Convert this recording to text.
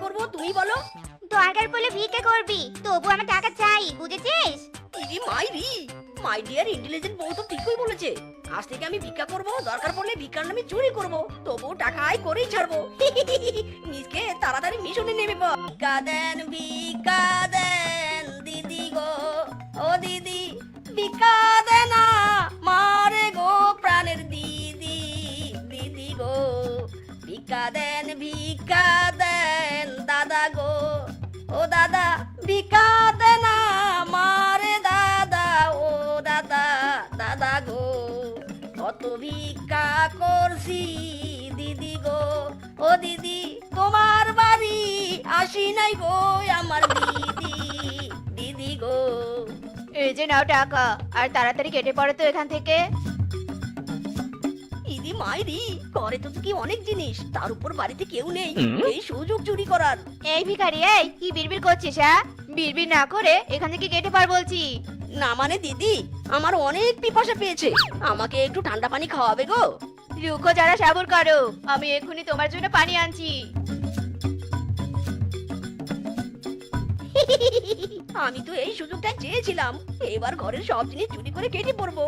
করব তুমি বলো? দরকার পড়লে ভিক্ষা করবি, তবু আমার টাকা চাই, বুঝেছিস? ইরি মাইরি, মাই ডিয়ার ইন্টেলিজেন্ট বউ তো ঠিকই বলেছে। আজ থেকে আমি ভিক্ষা করব, দরকার পড়লে ভিক্ষার নামে চুরি করব, তবু টাকা আয় করেই ছাড়বো। নিজকে তাড়াতাড়ি মিশনে নেমে পড়। ভিক্ষা দেন দিদি গো, ও দিদি ভিক্ষা দেন না, মারে গো প্রাণের দিদি, দিদি গো ভিক্ষা দেন দাদা গো, ও দাদা ভিক্ষা দেন না, মারে দাদা, ও দাদা, দাদা গো কত ভিক্ষা করছি দিদি গো, ও দিদি তোমার বাড়ি আসি নাই গো আমার দিদি, দিদি গো। এই যে নাও টাকা, আর তাড়াতাড়ি কেটে পড়ো তো এখান থেকে। ইদি মাইরি, ঘরে তো কি অনেক জিনিস, তার উপর বাড়িতে কেউ নেই, এই সুযোগ চুরি করার। এই ভিখারি, এই কি বিড়বিড় করছিস? হ্যাঁ, বিড়বিড় না করে এখান থেকে কেটে পড় বলছি। না মানে দিদি, আমার অনেক পিপাসা পেয়েছে, আমাকে একটু ঠান্ডা পানি খাওয়াবে গো? রুখো যারা, সাবর করো, আমি এক্ষুনি তোমার জন্য পানি আনছি। আমি তো এই সুযোগটা চেয়েছিলাম, এবার ঘরের সব জিনিস চুরি করে কেটে পড়বো।